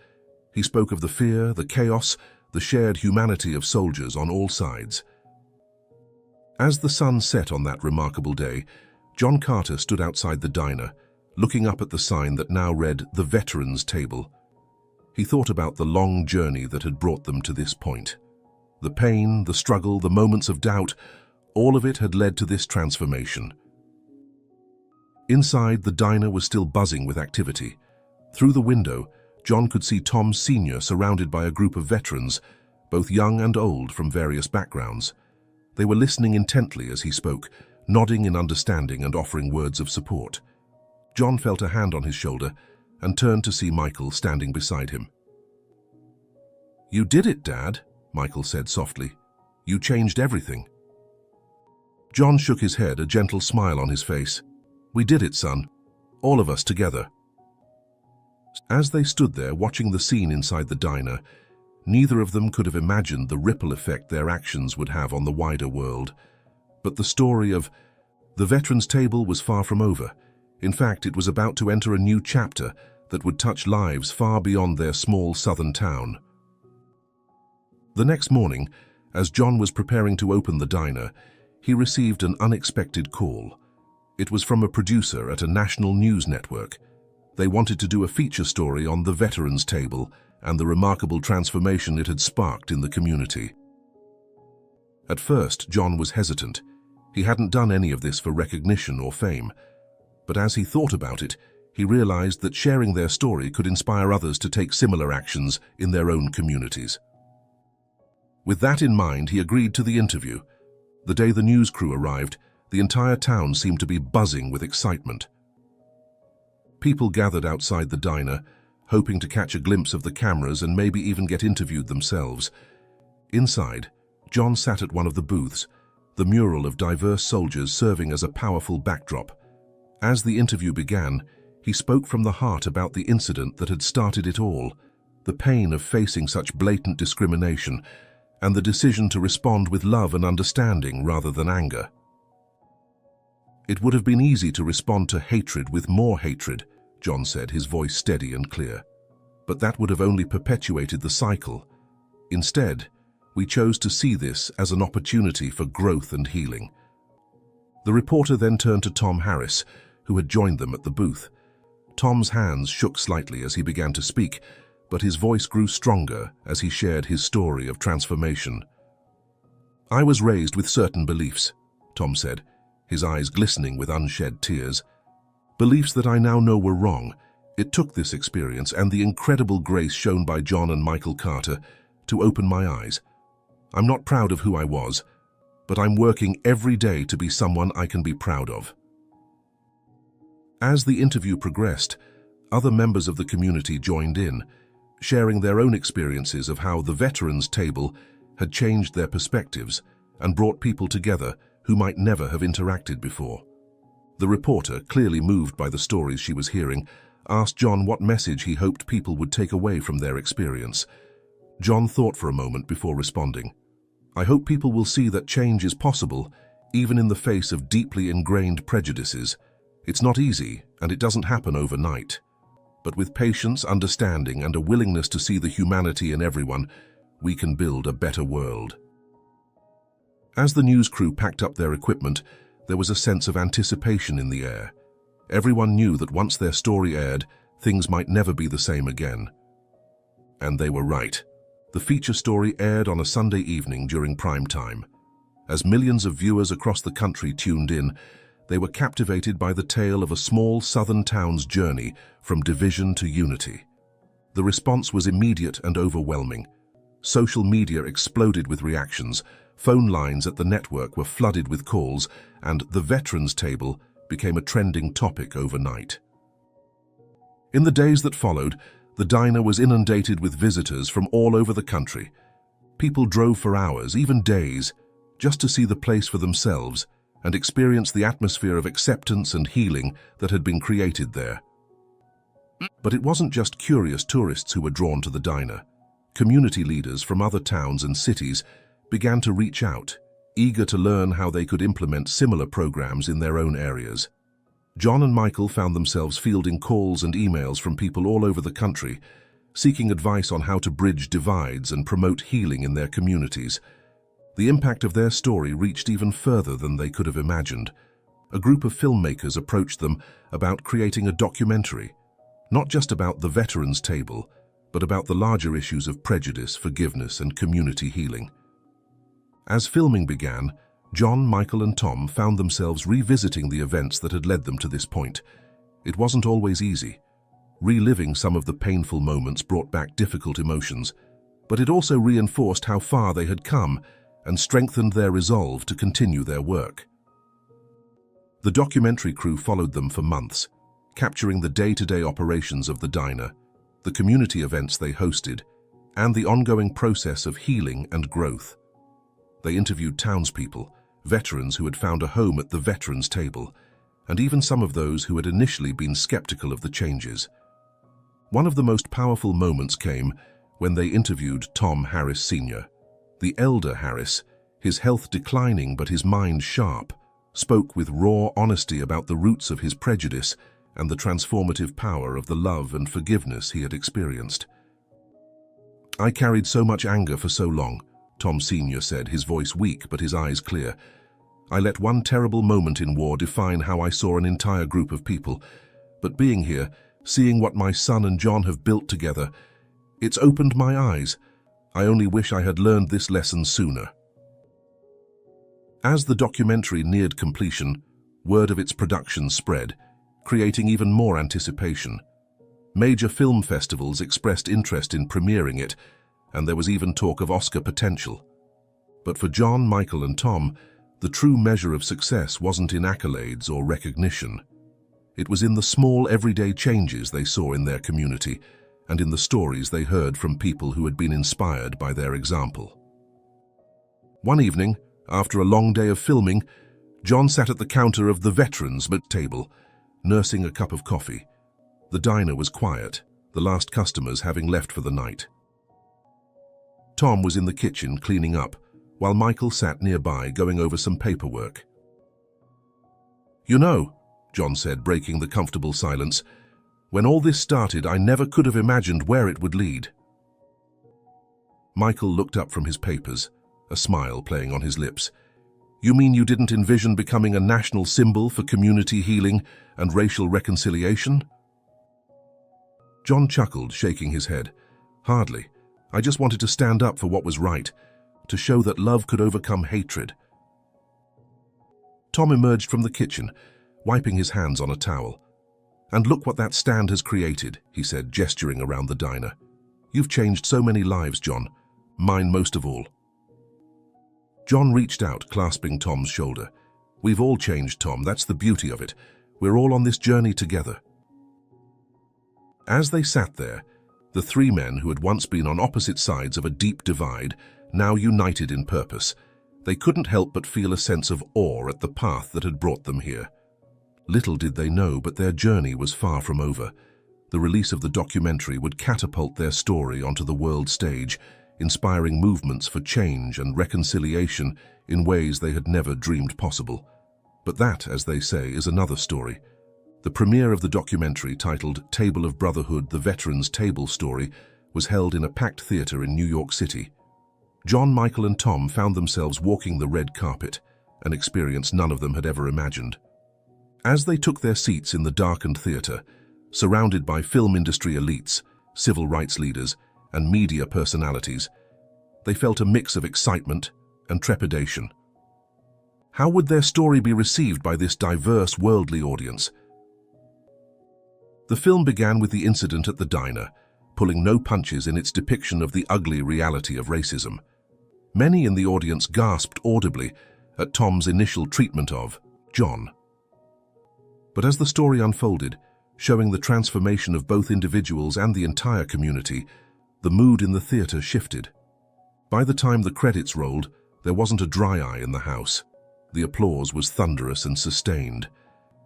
He spoke of the fear, the chaos, the shared humanity of soldiers on all sides. As the sun set on that remarkable day, John Carter stood outside the diner, looking up at the sign that now read, "The Veterans Table." He thought about the long journey that had brought them to this point. The pain, the struggle, the moments of doubt, all of it had led to this transformation. Inside, the diner was still buzzing with activity. Through the window, John could see Tom Sr. surrounded by a group of veterans, both young and old from various backgrounds. They were listening intently as he spoke, nodding in understanding and offering words of support. John felt a hand on his shoulder and turned to see Michael standing beside him. "You did it, Dad," Michael said softly. "You changed everything." John shook his head, a gentle smile on his face. "We did it, son. All of us together." As they stood there watching the scene inside the diner, neither of them could have imagined the ripple effect their actions would have on the wider world. But the story of the veterans' table was far from over. In fact, it was about to enter a new chapter that would touch lives far beyond their small southern town. The next morning, as John was preparing to open the diner, he received an unexpected call. It was from a producer at a national news network. They wanted to do a feature story on the veterans' table and the remarkable transformation it had sparked in the community. At first, John was hesitant. He hadn't done any of this for recognition or fame. But as he thought about it, he realized that sharing their story could inspire others to take similar actions in their own communities. With that in mind, he agreed to the interview. The day the news crew arrived, the entire town seemed to be buzzing with excitement. People gathered outside the diner, hoping to catch a glimpse of the cameras and maybe even get interviewed themselves. Inside, John sat at one of the booths, the mural of diverse soldiers serving as a powerful backdrop. As the interview began, he spoke from the heart about the incident that had started it all, the pain of facing such blatant discrimination, and the decision to respond with love and understanding rather than anger. "It would have been easy to respond to hatred with more hatred," John said, his voice steady and clear. "But that would have only perpetuated the cycle. Instead, we chose to see this as an opportunity for growth and healing. The reporter then turned to Tom Harris, who had joined them at the booth. Tom's hands shook slightly as he began to speak, but his voice grew stronger as he shared his story of transformation. "I was raised with certain beliefs," Tom said, his eyes glistening with unshed tears. "Beliefs that I now know were wrong. It took this experience and the incredible grace shown by John and Michael Carter to open my eyes. I'm not proud of who I was, but I'm working every day to be someone I can be proud of." As the interview progressed, other members of the community joined in, sharing their own experiences of how the Veterans Table had changed their perspectives and brought people together who might never have interacted before. The reporter, clearly moved by the stories she was hearing, asked John what message he hoped people would take away from their experience. John thought for a moment before responding. "I hope people will see that change is possible, even in the face of deeply ingrained prejudices. It's not easy, and it doesn't happen overnight. But with patience, understanding, and a willingness to see the humanity in everyone, we can build a better world." As the news crew packed up their equipment, there was a sense of anticipation in the air. Everyone knew that once their story aired, things might never be the same again. And they were right. The feature story aired on a Sunday evening during prime time. As millions of viewers across the country tuned in, they were captivated by the tale of a small southern town's journey from division to unity. The response was immediate and overwhelming. Social media exploded with reactions, phone lines at the network were flooded with calls, and the Veterans Table became a trending topic overnight. In the days that followed, the diner was inundated with visitors from all over the country. People drove for hours, even days, just to see the place for themselves and experience the atmosphere of acceptance and healing that had been created there. But it wasn't just curious tourists who were drawn to the diner. Community leaders from other towns and cities began to reach out, eager to learn how they could implement similar programs in their own areas. John and Michael found themselves fielding calls and emails from people all over the country, seeking advice on how to bridge divides and promote healing in their communities. The impact of their story reached even further than they could have imagined. A group of filmmakers approached them about creating a documentary, not just about the Veterans Table, but about the larger issues of prejudice, forgiveness, and community healing. As filming began, John, Michael, and Tom found themselves revisiting the events that had led them to this point. It wasn't always easy. Reliving some of the painful moments brought back difficult emotions, but it also reinforced how far they had come and strengthened their resolve to continue their work. The documentary crew followed them for months, capturing the day-to-day operations of the diner, the community events they hosted, and the ongoing process of healing and growth. They interviewed townspeople, veterans who had found a home at the Veterans Table, and even some of those who had initially been skeptical of the changes. One of the most powerful moments came when they interviewed Tom Harris Sr. The elder Harris, his health declining but his mind sharp, spoke with raw honesty about the roots of his prejudice and the transformative power of the love and forgiveness he had experienced. "I carried so much anger for so long," Tom Sr. said, his voice weak but his eyes clear. "I let one terrible moment in war define how I saw an entire group of people. But being here, seeing what my son and John have built together, it's opened my eyes. I only wish I had learned this lesson sooner." As the documentary neared completion, word of its production spread, creating even more anticipation. Major film festivals expressed interest in premiering it, and there was even talk of Oscar potential. But for John, Michael, and Tom, the true measure of success wasn't in accolades or recognition. It was in the small, everyday changes they saw in their community, and in the stories they heard from people who had been inspired by their example. One evening, after a long day of filming, John sat at the counter of the Veterans Table, nursing a cup of coffee. The diner was quiet, the last customers having left for the night. Tom was in the kitchen cleaning up, while Michael sat nearby going over some paperwork. "You know," John said, breaking the comfortable silence, "when all this started, I never could have imagined where it would lead." Michael looked up from his papers, a smile playing on his lips. You mean you didn't envision becoming a national symbol for community healing and racial reconciliation? John chuckled, shaking his head. Hardly. I just wanted to stand up for what was right, to show that love could overcome hatred. Tom emerged from the kitchen, wiping his hands on a towel. And look what that stand has created, he said, gesturing around the diner. You've changed so many lives, John. Mine most of all. John reached out, clasping Tom's shoulder. We've all changed, Tom. That's the beauty of it. We're all on this journey together. As they sat there, the three men who had once been on opposite sides of a deep divide, now united in purpose, they couldn't help but feel a sense of awe at the path that had brought them here. Little did they know, but their journey was far from over. The release of the documentary would catapult their story onto the world stage, inspiring movements for change and reconciliation in ways they had never dreamed possible. But that, as they say, is another story. The premiere of the documentary, titled Table of Brotherhood, The Veterans' Table Story, was held in a packed theater in New York City. John, Michael, and Tom found themselves walking the red carpet, an experience none of them had ever imagined. As they took their seats in the darkened theater, surrounded by film industry elites, civil rights leaders, and media personalities, they felt a mix of excitement and trepidation. How would their story be received by this diverse, worldly audience? The film began with the incident at the diner, pulling no punches in its depiction of the ugly reality of racism. Many in the audience gasped audibly at Tom's initial treatment of John. But as the story unfolded, showing the transformation of both individuals and the entire community, the mood in the theater shifted. By the time the credits rolled, there wasn't a dry eye in the house. The applause was thunderous and sustained.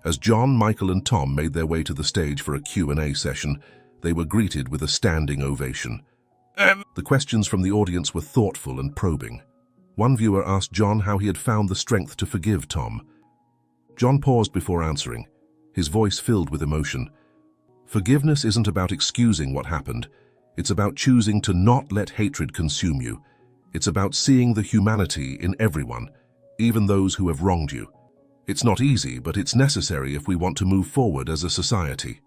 As John, Michael, and Tom made their way to the stage for a Q&A session, they were greeted with a standing ovation. The questions from the audience were thoughtful and probing. One viewer asked John how he had found the strength to forgive Tom. John paused before answering, his voice filled with emotion. Forgiveness isn't about excusing what happened. It's about choosing to not let hatred consume you. It's about seeing the humanity in everyone, even those who have wronged you. It's not easy, but it's necessary if we want to move forward as a society.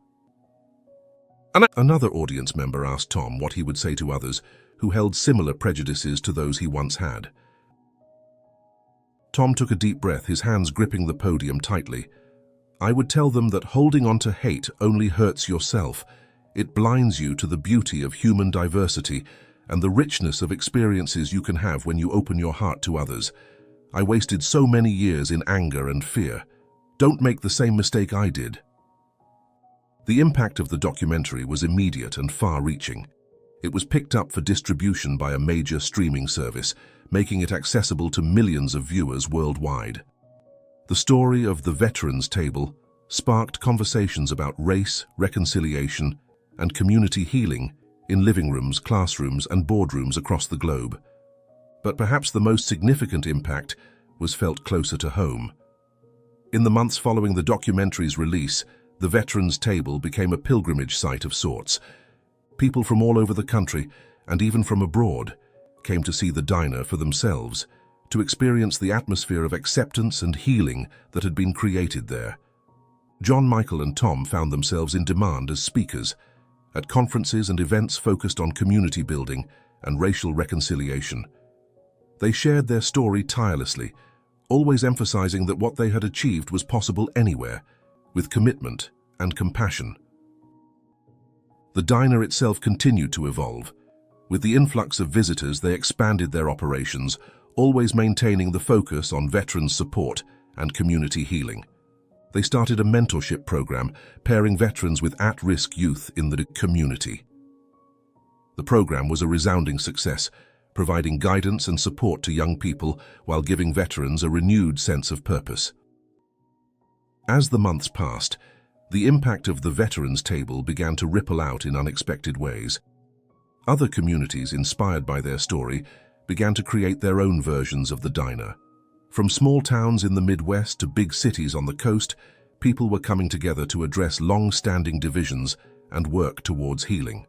Another audience member asked Tom what he would say to others who held similar prejudices to those he once had. Tom took a deep breath, his hands gripping the podium tightly. I would tell them that holding on to hate only hurts yourself. It blinds you to the beauty of human diversity and the richness of experiences you can have when you open your heart to others. I wasted so many years in anger and fear. Don't make the same mistake I did. The impact of the documentary was immediate and far-reaching. It was picked up for distribution by a major streaming service, making it accessible to millions of viewers worldwide. The story of the Veterans' Table sparked conversations about race, reconciliation, and community healing in living rooms, classrooms, and boardrooms across the globe. But perhaps the most significant impact was felt closer to home. In the months following the documentary's release, the Veterans' Table became a pilgrimage site of sorts. People from all over the country, and even from abroad, came to see the diner for themselves, to experience the atmosphere of acceptance and healing that had been created there. John, Michael, and Tom found themselves in demand as speakers at conferences and events focused on community building and racial reconciliation. They shared their story tirelessly, always emphasizing that what they had achieved was possible anywhere, with commitment and compassion. The diner itself continued to evolve. With the influx of visitors, they expanded their operations, always maintaining the focus on veterans support and community healing. They started a mentorship program, pairing veterans with at-risk youth in the community. The program was a resounding success, providing guidance and support to young people while giving veterans a renewed sense of purpose. As the months passed, the impact of the Veterans' Table began to ripple out in unexpected ways. Other communities, inspired by their story, began to create their own versions of the diner. From small towns in the Midwest to big cities on the coast, people were coming together to address long-standing divisions and work towards healing.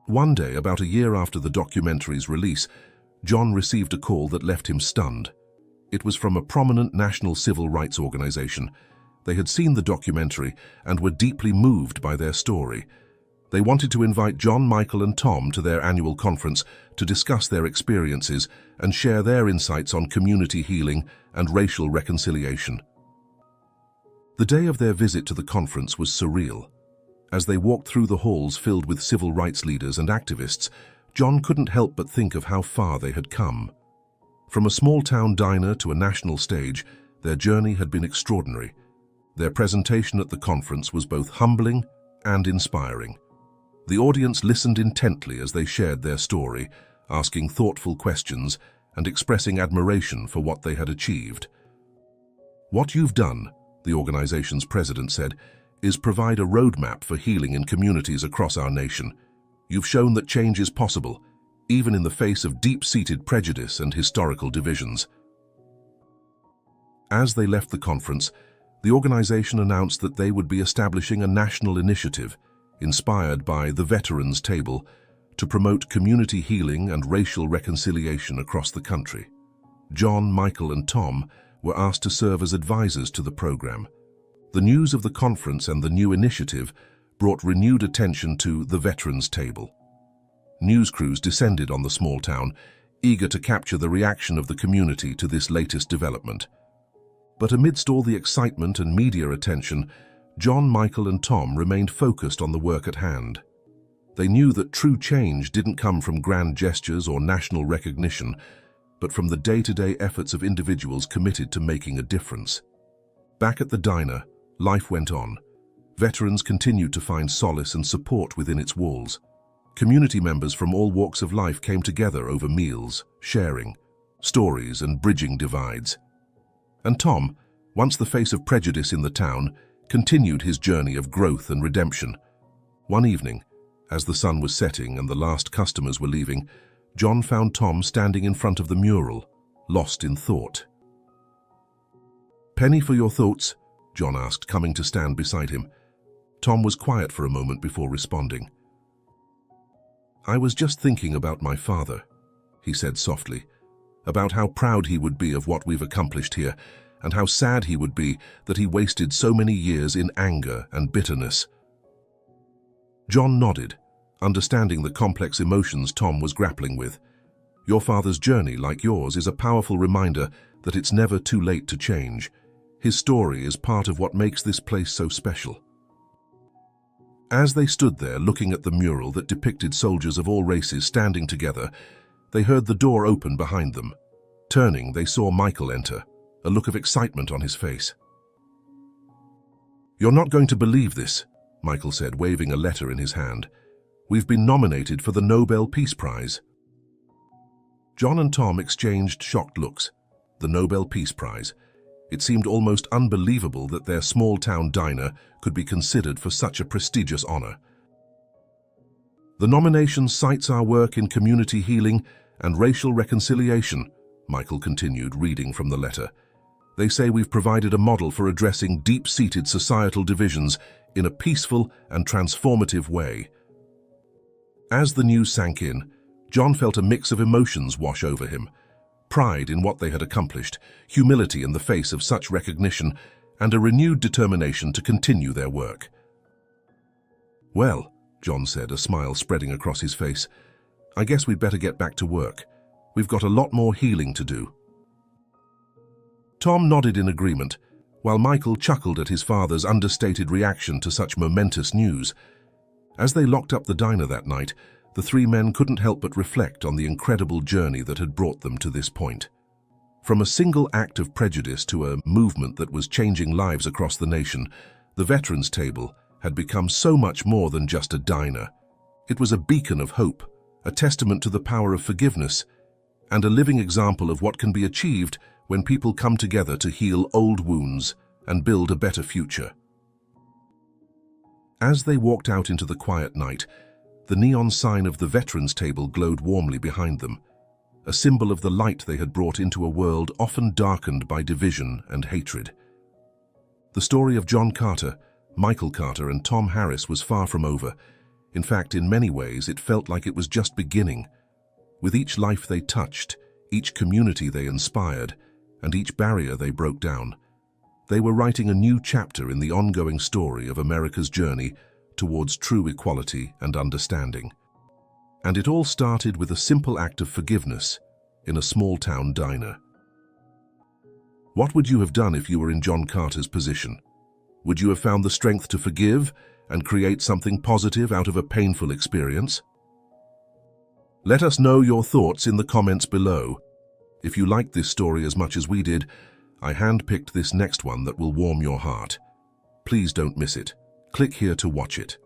One day, about a year after the documentary's release, John received a call that left him stunned. It was from a prominent national civil rights organization. They had seen the documentary and were deeply moved by their story. They wanted to invite John, Michael, and Tom to their annual conference to discuss their experiences and share their insights on community healing and racial reconciliation. The day of their visit to the conference was surreal. As they walked through the halls filled with civil rights leaders and activists, John couldn't help but think of how far they had come. From a small-town diner to a national stage, their journey had been extraordinary. Their presentation at the conference was both humbling and inspiring. The audience listened intently as they shared their story, asking thoughtful questions and expressing admiration for what they had achieved. "What you've done," the organization's president said, "is provide a roadmap for healing in communities across our nation. You've shown that change is possible, even in the face of deep-seated prejudice and historical divisions." As they left the conference, the organization announced that they would be establishing a national initiative, inspired by the Veterans Table, to promote community healing and racial reconciliation across the country. John, Michael, and Tom were asked to serve as advisors to the program. The news of the conference and the new initiative brought renewed attention to the Veterans Table. News crews descended on the small town, eager to capture the reaction of the community to this latest development. But amidst all the excitement and media attention, John, Michael, and Tom remained focused on the work at hand. They knew that true change didn't come from grand gestures or national recognition, but from the day-to-day efforts of individuals committed to making a difference. Back at the diner, life went on. Veterans continued to find solace and support within its walls. Community members from all walks of life came together over meals, sharing stories and bridging divides. And Tom, once the face of prejudice in the town, continued his journey of growth and redemption. One evening, as the sun was setting and the last customers were leaving, John found Tom standing in front of the mural, lost in thought. "Penny for your thoughts?" John asked, coming to stand beside him. Tom was quiet for a moment before responding. "I was just thinking about my father," he said softly, "about how proud he would be of what we've accomplished here, and how sad he would be that he wasted so many years in anger and bitterness." John nodded, understanding the complex emotions Tom was grappling with. Your father's journey, like yours, is a powerful reminder that it's never too late to change. His story is part of what makes this place so special. As they stood there looking at the mural that depicted soldiers of all races standing together, they heard the door open behind them. Turning, they saw Michael enter, a look of excitement on his face. "You're not going to believe this," Michael said, waving a letter in his hand. "We've been nominated for the Nobel Peace Prize." John and Tom exchanged shocked looks. The Nobel Peace Prize. It seemed almost unbelievable that their small-town diner could be considered for such a prestigious honor. "The nomination cites our work in community healing and racial reconciliation," Michael continued, reading from the letter. "They say we've provided a model for addressing deep-seated societal divisions in a peaceful and transformative way." As the news sank in, John felt a mix of emotions wash over him. Pride in what they had accomplished, humility in the face of such recognition, and a renewed determination to continue their work. "Well," John said, a smile spreading across his face, "I guess we'd better get back to work. We've got a lot more healing to do." Tom nodded in agreement, while Michael chuckled at his father's understated reaction to such momentous news. As they locked up the diner that night, the three men couldn't help but reflect on the incredible journey that had brought them to this point. From a single act of prejudice to a movement that was changing lives across the nation, the Veterans Table had become so much more than just a diner. It was a beacon of hope, a testament to the power of forgiveness, and a living example of what can be achieved when people come together to heal old wounds and build a better future. As they walked out into the quiet night, the neon sign of the Veterans Table glowed warmly behind them, a symbol of the light they had brought into a world often darkened by division and hatred. The story of John Carter, Michael Carter, and Tom Harris was far from over. In fact, in many ways, it felt like it was just beginning. With each life they touched, each community they inspired, and each barrier they broke down, they were writing a new chapter in the ongoing story of America's journey towards true equality and understanding. And it all started with a simple act of forgiveness in a small-town diner. What would you have done if you were in John Carter's position? Would you have found the strength to forgive and create something positive out of a painful experience? Let us know your thoughts in the comments below. If you liked this story as much as we did, I handpicked this next one that will warm your heart. Please don't miss it. Click here to watch it.